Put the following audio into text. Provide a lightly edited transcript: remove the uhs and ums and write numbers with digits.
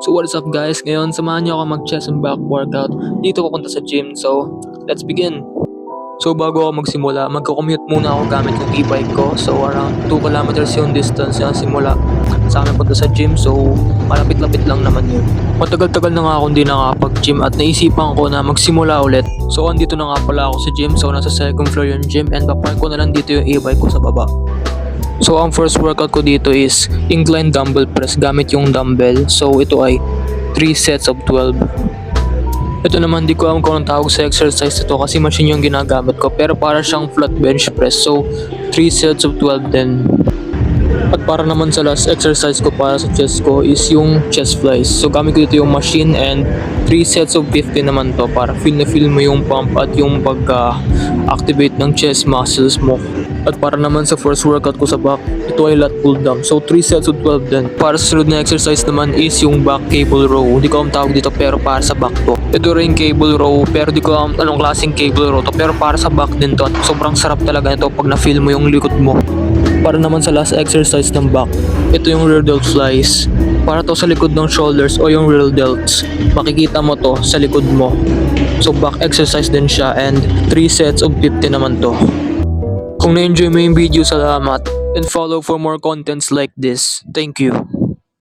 So what is up guys? Ngayon samahan niyo ako mag-chest and back workout. Dito ko punta sa gym. So let's begin. So bago ako magsimula, magko-commute muna ako gamit yung e-bike ko. So around 2 kilometers yung distance yung simula sa amin punta sa gym. So malapit-lapit lang naman yun. Matagal-tagal na nga akong hindi nakakapag-gym at naisipan ko na magsimula ulit. So andito na nga pala ako sa gym. So nasa second floor yung gym and papark ko na lang dito yung e-bike ko sa baba. So ang first workout ko dito is incline dumbbell press gamit yung dumbbell. So ito ay 3 sets of 12. Ito naman di ko alam kung anong tawag sa exercise ito kasi machine yung ginagamit ko pero para siyang flat bench press. So 3 sets of 12 din. At para naman sa last exercise ko para sa chest ko is yung chest flies. So gamit ko dito yung machine and 3 sets of 50 naman to para feel na feel mo yung pump at yung pagka-activate ng chest muscles mo. At para naman sa first workout ko sa back, ito ay lat pull down. So 3 sets of 12 din. Para sa sunod na exercise naman is yung back cable row. Hindi ko alam tawag dito pero para sa back to. Ito rin cable row pero di ko alam anong klaseng cable row to pero para sa back din to. At sobrang sarap talaga nito pag na-feel mo yung likod mo. Para naman sa last exercise ng back, ito yung rear delt flies. Para to sa likod ng shoulders o yung rear delts. Makikita mo to sa likod mo. So back exercise din siya and 3 sets of 50 naman to. Kung na-enjoy mo yung video, salamat and follow for more contents like this. Thank you.